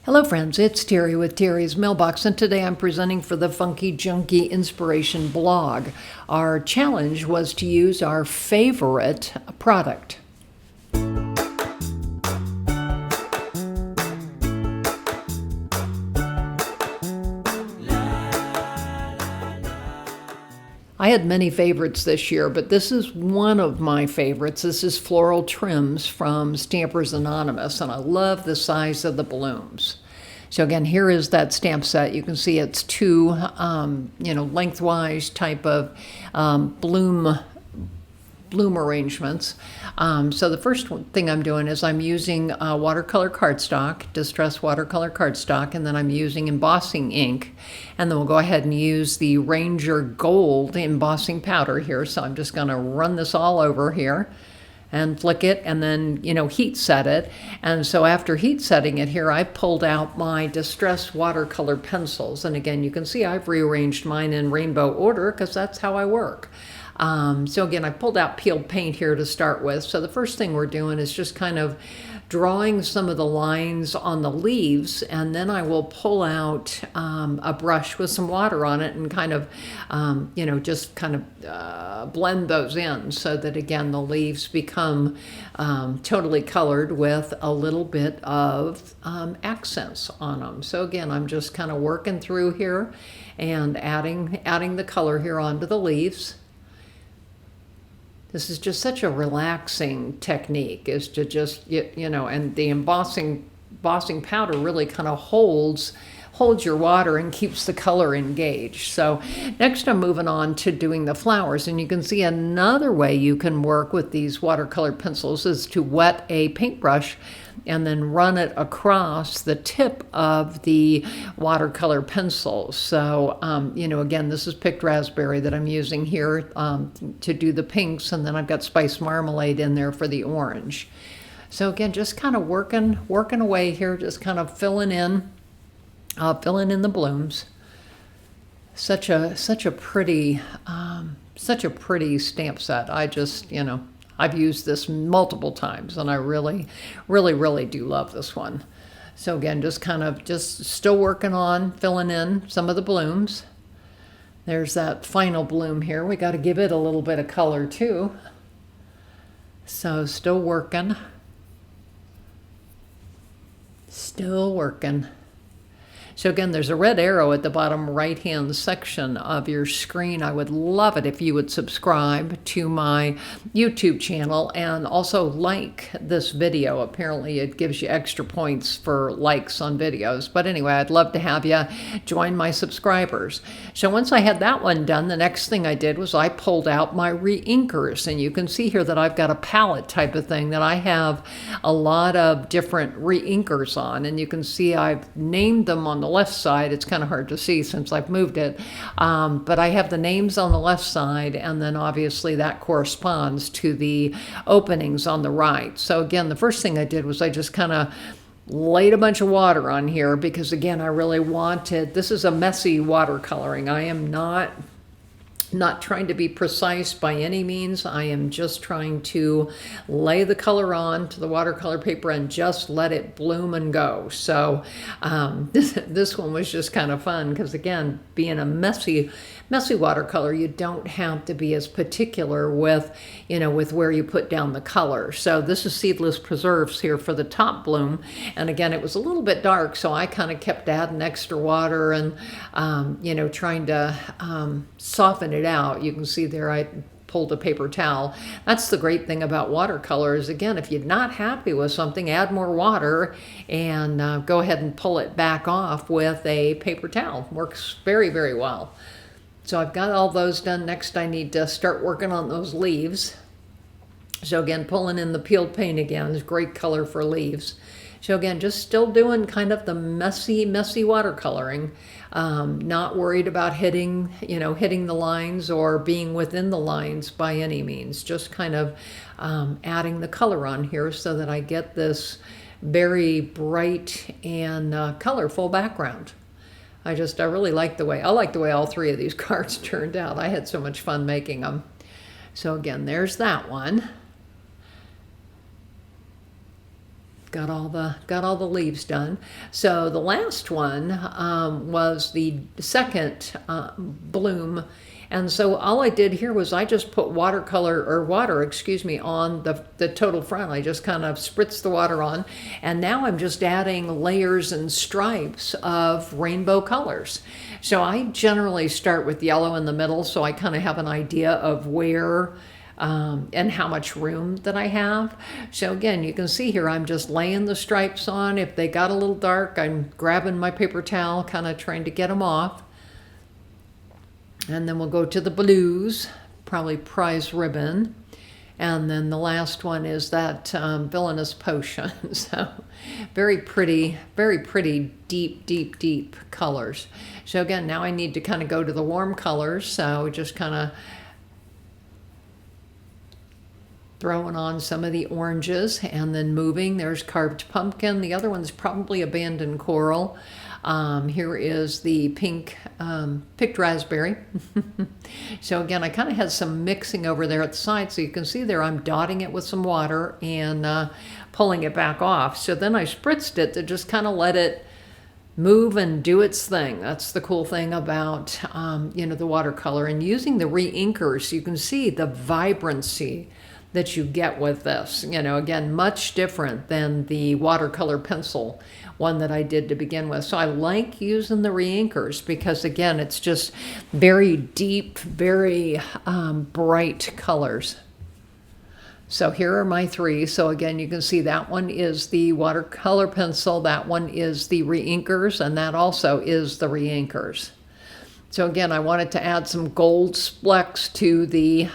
Hello friends, it's Terry with Terry's Mailbox, and today I'm presenting for the Funkie Junkie Inspiration blog. Our challenge was to use our favorite product. I had many favorites this year, but this is one of my favorites. This is Floral Trims from Stampers Anonymous, and I love the size of the blooms. So again, here is that stamp set. You can see it's two, lengthwise type of bloom arrangements. So the first thing I'm doing is I'm using watercolor cardstock, distressed watercolor cardstock, and then I'm using embossing ink. And then we'll go ahead and use the Ranger Gold embossing powder here. So I'm just gonna run this all over here and flick it and then, heat set it. And so after heat setting it here, I pulled out my distressed watercolor pencils. And again, you can see I've rearranged mine in rainbow order because that's how I work. So again, I pulled out peeled paint here to start with. So the first thing we're doing is just kind of drawing some of the lines on the leaves, and then I will pull out a brush with some water on it and kind of, blend those in so that, again, the leaves become totally colored with a little bit of accents on them. So again, I'm just kind of working through here and adding the color here onto the leaves. This is just such a relaxing technique, is to just, and the embossing powder really kind of holds your water and keeps the color engaged. So next I'm moving on to doing the flowers, and you can see another way you can work with these watercolor pencils is to wet a paintbrush and then run it across the tip of the watercolor pencil. So, again, this is picked raspberry that I'm using here to do the pinks, and then I've got spiced marmalade in there for the orange. So again, just kind of working away here, just kind of filling in the blooms. Such a pretty stamp set. I just, I've used this multiple times, and I really, really, really do love this one. So again, just still working on filling in some of the blooms. There's that final bloom here. We got to give it a little bit of color too. So still working. So again, there's a red arrow at the bottom right-hand section of your screen. I would love it if you would subscribe to my YouTube channel and also like this video. Apparently it gives you extra points for likes on videos. But anyway, I'd love to have you join my subscribers. So once I had that one done, the next thing I did was I pulled out my re-inkers. And you can see here that I've got a palette type of thing that I have a lot of different re-inkers on. And you can see I've named them on the left side. It's kind of hard to see since I've moved it, but I have the names on the left side, and then obviously that corresponds to the openings on the right. So again, the first thing I did was I just kind of laid a bunch of water on here because, again, I really wanted, this is a messy watercoloring. I am not trying to be precise by any means. I am just trying to lay the color on to the watercolor paper and just let it bloom and go. So this one was just kind of fun because, again, being a messy watercolor, you don't have to be as particular with where you put down the color. So this is Seedless Preserves here for the top bloom. And again, it was a little bit dark, so I kind of kept adding extra water and, trying to soften it out. You can see there I pulled a paper towel. That's the great thing about watercolors. Again, if you're not happy with something, add more water and go ahead and pull it back off with a paper towel. Works very, very well. So I've got all those done. Next, I need to start working on those leaves. So again, pulling in the peeled paint again is great color for leaves. So again, just still doing kind of the messy watercoloring. Not worried about hitting the lines or being within the lines by any means. Just kind of adding the color on here so that I get this very bright and colorful background. I really like the way all three of these cards turned out. I had so much fun making them. So again, there's that one. got all the leaves done. So the last one was the second bloom. And so all I did here was I just put water, excuse me, on the total front. I just kind of spritzed the water on. And now I'm just adding layers and stripes of rainbow colors. So I generally start with yellow in the middle, so I kind of have an idea of where and how much room that I have. So again, you can see here, I'm just laying the stripes on. If they got a little dark, I'm grabbing my paper towel, kind of trying to get them off. And then we'll go to the blues, probably prize ribbon. And then the last one is that villainous potion. So very pretty, deep, deep, deep colors. So again, now I need to kind of go to the warm colors. So just kind of throwing on some of the oranges and then moving. There's carved pumpkin. The other one's probably abandoned coral. Here is the pink picked raspberry. So again, I kind of had some mixing over there at the side. So you can see there I'm dotting it with some water and pulling it back off. So then I spritzed it to just kind of let it move and do its thing. That's the cool thing about the watercolor. And using the re-inkers, you can see the vibrancy that you get with this. Again, much different than the watercolor pencil one that I did to begin with. So I like using the re-inkers because, again, it's just very deep, very bright colors. So here are my three. So again, you can see that one is the watercolor pencil, that one is the re-inkers, and that also is the re-inkers. So again, I wanted to add some gold splecks to the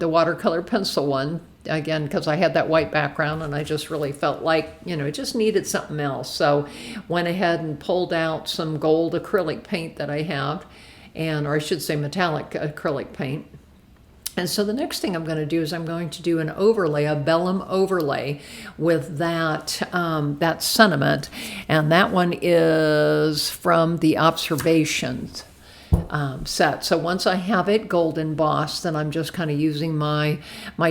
watercolor pencil one, again, because I had that white background and I just really felt like, it just needed something else. So went ahead and pulled out some gold acrylic paint that I have, or I should say metallic acrylic paint. And so the next thing I'm going to do is I'm going to do an overlay, a vellum overlay with that sentiment. And that one is from the Observations set. So once I have it gold embossed, then I'm just kind of using my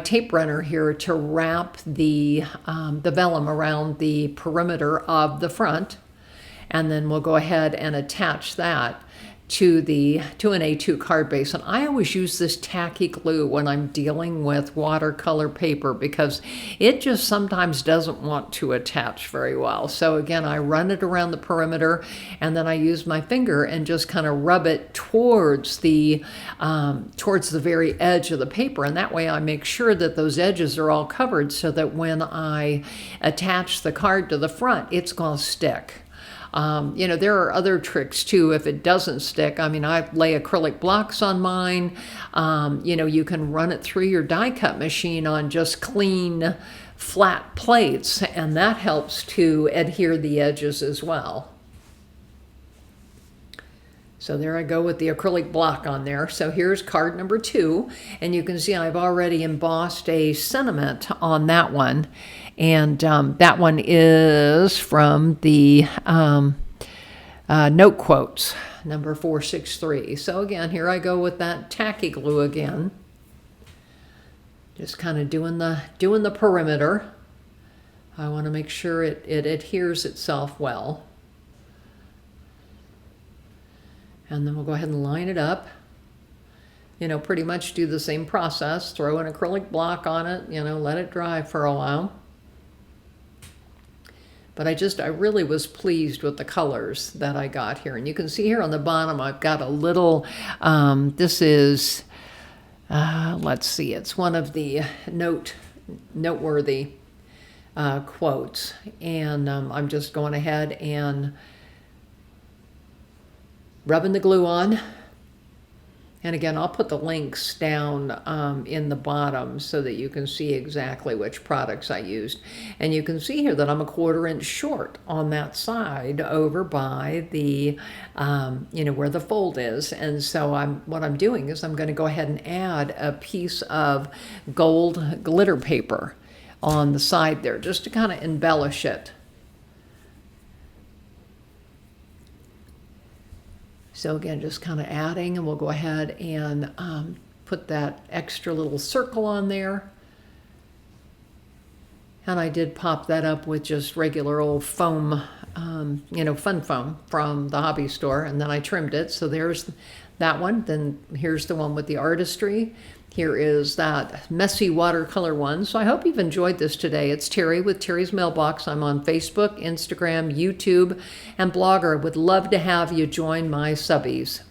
tape runner here to wrap the vellum around the perimeter of the front, and then we'll go ahead and attach that to an A2 card base. And I always use this tacky glue when I'm dealing with watercolor paper because it just sometimes doesn't want to attach very well. So again, I run it around the perimeter and then I use my finger and just kind of rub it towards the very edge of the paper. And that way I make sure that those edges are all covered so that when I attach the card to the front, it's going to stick. There are other tricks too if it doesn't stick. I lay acrylic blocks on mine. You can run it through your die cut machine on just clean, flat plates, and that helps to adhere the edges as well. So there I go with the acrylic block on there. So here's card number 2, and you can see I've already embossed a sentiment on that one. And that one is from the note quotes, number 463. So again, here I go with that tacky glue again. Just kind of doing the perimeter. I want to make sure it adheres itself well. And then we'll go ahead and line it up. Pretty much do the same process. Throw an acrylic block on it, let it dry for a while. But I really was pleased with the colors that I got here. And you can see here on the bottom, I've got a little, this is, let's see, it's one of the noteworthy quotes. And I'm just going ahead and rubbing the glue on. And again, I'll put the links down in the bottom so that you can see exactly which products I used. And you can see here that I'm a 1/4 inch short on that side over by the, where the fold is. And so what I'm doing is I'm going to go ahead and add a piece of gold glitter paper on the side there just to kind of embellish it. So again, just kind of adding, and we'll go ahead and put that extra little circle on there. And I did pop that up with just regular old foam, fun foam from the hobby store. And then I trimmed it. So there's that one. Then here's the one with the artistry. Here is that messy watercolor one. So I hope you've enjoyed this today. It's Terry with Terry's Mailbox. I'm on Facebook, Instagram, YouTube, and Blogger. Would love to have you join my subbies.